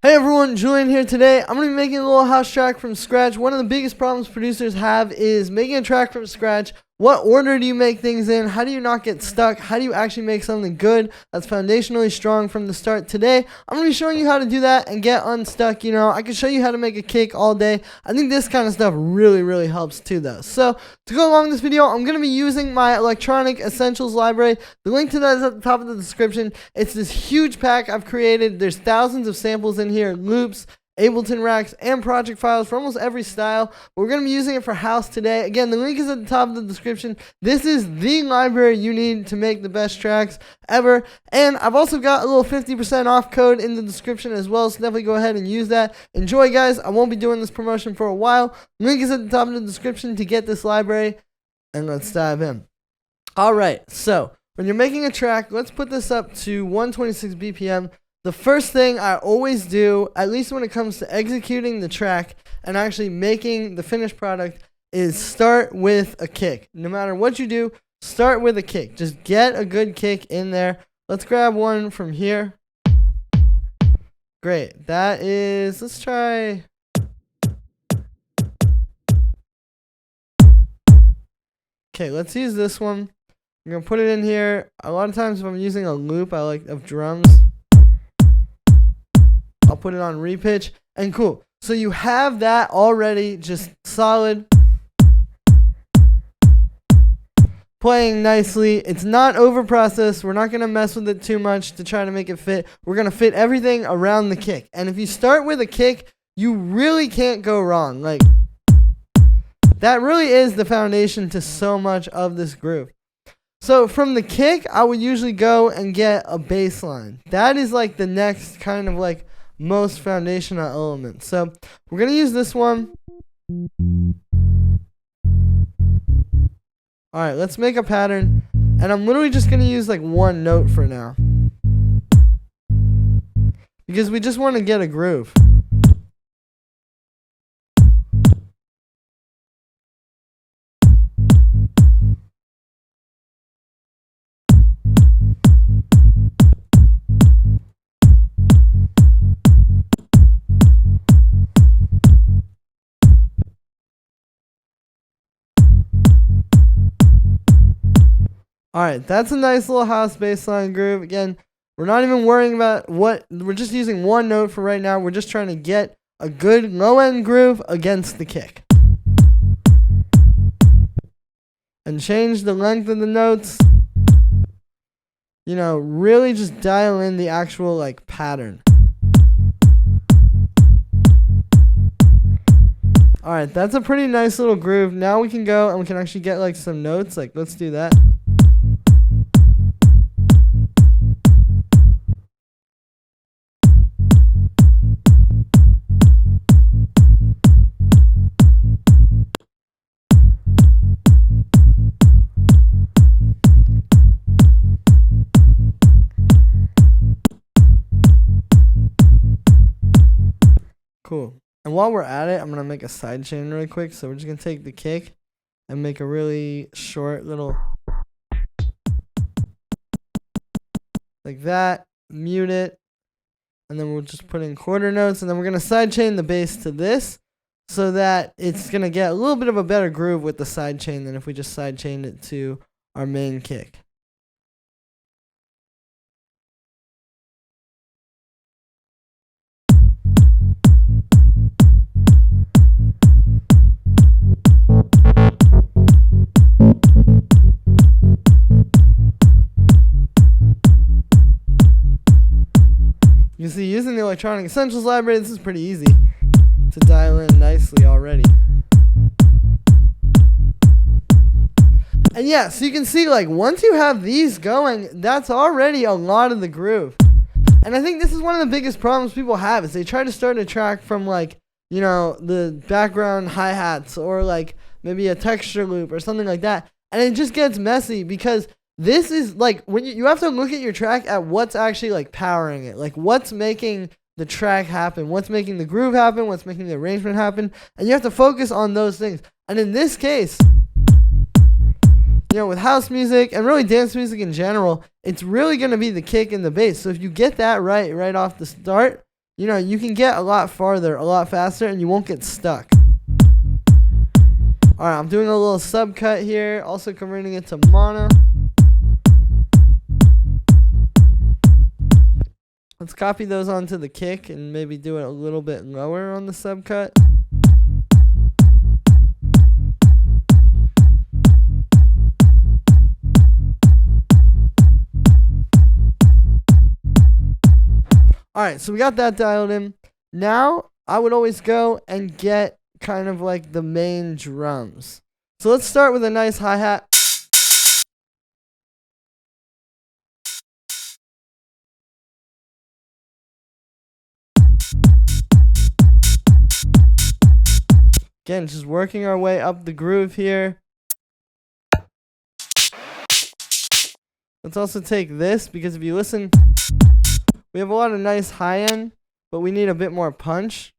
Hey everyone, Julian here today. I'm going to be making a little house track from scratch. One of the biggest problems producers have is making a track from scratch. What order do you make things in? How do you not get stuck? How do you actually make something good that's foundationally strong from the start? Today, I'm going to be showing you how to do that and get unstuck. I can show you how to make a kick all day. I think this kind of stuff really helps too though. So, to go along with this video, I'm going to be using my electronic essentials library. The link to that is at the top of the description. It's this huge pack I've created. There's thousands of samples in here, loops, Ableton racks, and project files for almost every style. We're going to be using it for house today. Again, the link is at the top of the description. This is the library you need to make the best tracks ever. And I've also got a little 50% off code in the description as well, so definitely go ahead and use that. Enjoy, guys. I won't be doing this promotion for a while. Link is at the top of the description to get this library, and let's dive in. Alright, so when you're making a track, let's put this up to 126 BPM. The first thing I always do, at least when it comes to executing the track and actually making the finished product, is start with a kick. No matter what you do, start with a kick. Just get a good kick in there. Let's grab one from here. Great. Let's try. Okay, let's use this one. I'm going to put it in here. A lot of times if I'm using a loop of drums, I'll put it on repitch, and cool. So you have that already, just solid, playing nicely. It's not over processed. We're not going to mess with it too much to try to make it fit. We're going to fit everything around the kick. And if you start with a kick, you really can't go wrong. That really is the foundation to so much of this groove. So from the kick, I would usually go and get a bass line. That is the next kind of most foundational element. So we're going to use this one. Alright, let's make a pattern. And I'm literally just going to use one note for now, because we just want to get a groove. Alright, that's a nice little house bassline groove. Again, we're not even worrying about we're just using one note for right now. We're just trying to get a good low-end groove against the kick. And change the length of the notes. Really just dial in the actual pattern. Alright, that's a pretty nice little groove. Now we can go and we can actually get some notes. Let's do that. Cool. And while we're at it, I'm going to make a side chain really quick. So we're just going to take the kick and make a really short little, like that, mute it, and then we'll just put in quarter notes, and then we're going to side chain the bass to this so that it's going to get a little bit of a better groove with the side chain than if we just side chained it to our main kick. You see, using the electronic essentials library, this is pretty easy to dial in nicely already. And yeah, so you can see once you have these going, that's already a lot of the groove. And I think this is one of the biggest problems people have, is they try to start a track from the background hi-hats or maybe a texture loop or something like that. And it just gets messy because this is when you have to look at your track at what's actually powering it, what's making the track happen, what's making the groove happen, what's making the arrangement happen, and you have to focus on those things. And in this case, with house music and really dance music in general, it's really going to be the kick and the bass. So if you get that right off the start, you know, you can get a lot farther, a lot faster, and you won't get stuck. Alright, I'm doing a little subcut here, also converting it to mono. Let's copy those onto the kick and maybe do it a little bit lower on the subcut. Alright, so we got that dialed in. Now, I would always go and get kind of like the main drums. So let's start with a nice hi-hat. Again, just working our way up the groove here. Let's also take this, because if you listen, we have a lot of nice high end, but we need a bit more punch.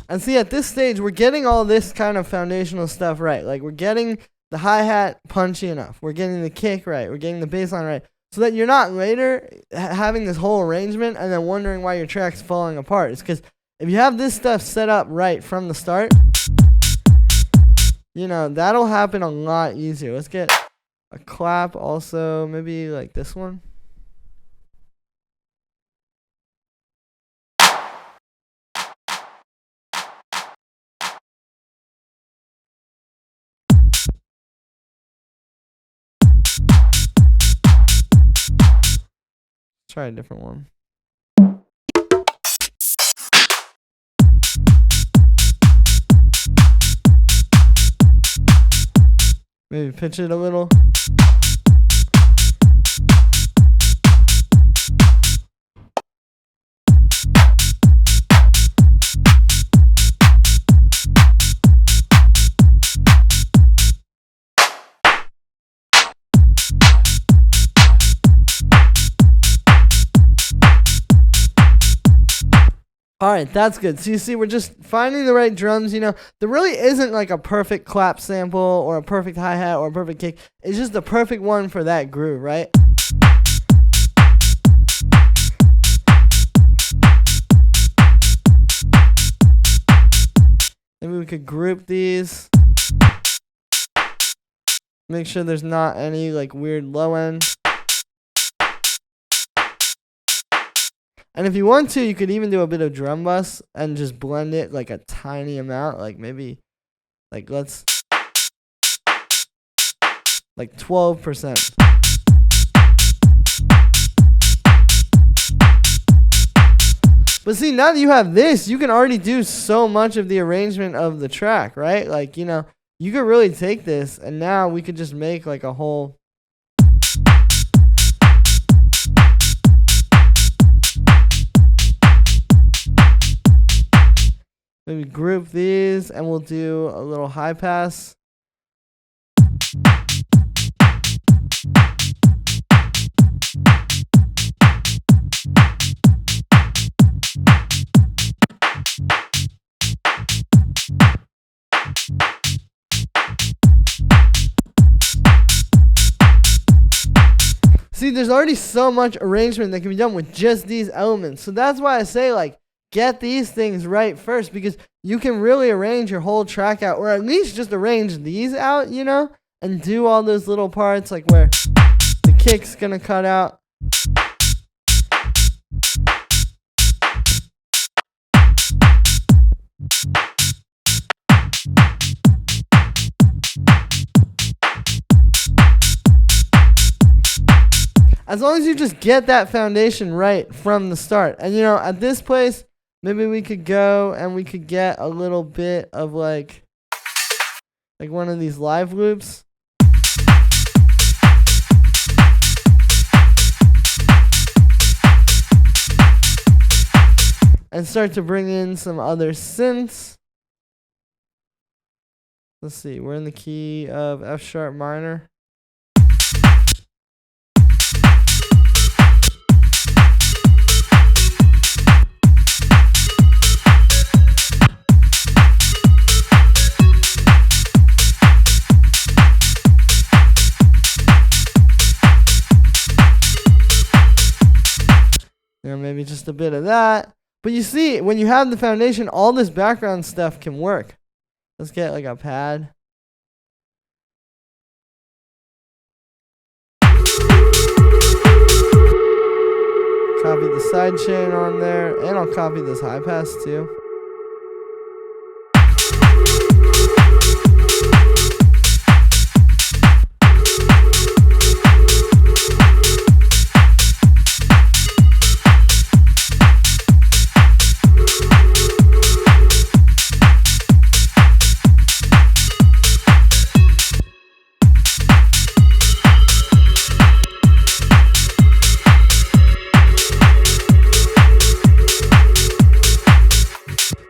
And see, at this stage, we're getting all this kind of foundational stuff right. Like, we're getting the hi-hat punchy enough. We're getting the kick right. We're getting the bass line right. So that you're not later having this whole arrangement and then wondering why your track's falling apart. It's because if you have this stuff set up right from the start, you know, that'll happen a lot easier. Let's get a clap also, maybe like this one. Try a different one. Maybe pitch it a little. Alright, that's good. So you see, we're just finding the right drums, you know. There really isn't like a perfect clap sample or a perfect hi-hat or a perfect kick. It's just the perfect one for that groove, right? Maybe we could group these. Make sure there's not any like weird low end. And if you want to, you could even do a bit of drum bus and just blend it like a tiny amount. Like maybe, like let's, like 12%. But see, now that you have this, you can already do so much of the arrangement of the track, right? Like, you know, you could really take this and now we could just make like a whole... Maybe group these and we'll do a little high pass. See, there's already so much arrangement that can be done with just these elements. So that's why I say, like, get these things right first, because you can really arrange your whole track out, or at least just arrange these out, you know, and do all those little parts like where the kick's gonna cut out. As long as you just get that foundation right from the start. And you know, at this place, maybe we could go and we could get a little bit of like one of these live loops. And start to bring in some other synths. Let's see, we're in the key of F sharp minor. maybe just a bit of that. But you see, when you have the foundation, all this background stuff can work. Let's get like a pad. Copy the side chain on there, and I'll copy this high pass too.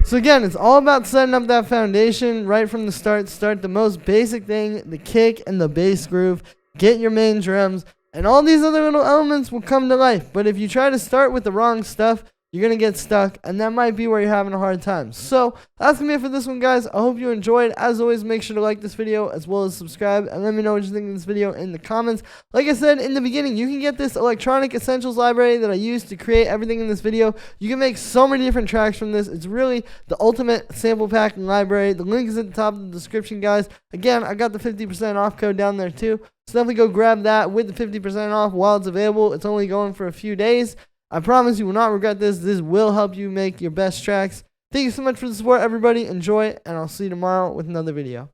So again, it's all about setting up that foundation right from the start. Start the most basic thing, the kick and the bass groove. Get your main drums, and all these other little elements will come to life. But if you try to start with the wrong stuff, you're going to get stuck, and that might be where you're having a hard time. So that's going to be it for this one, guys. I hope you enjoyed. As always, make sure to like this video as well as subscribe, and let me know what you think of this video in the comments. Like I said in the beginning, you can get this electronic essentials library that I used to create everything in this video. You can make so many different tracks from this. It's really the ultimate sample pack and library. The link is at the top of the description, guys. Again, I got the 50% off code down there too. So definitely go grab that with the 50% off while it's available. It's only going for a few days. I promise you will not regret this. This will help you make your best tracks. Thank you so much for the support, everybody. Enjoy, and I'll see you tomorrow with another video.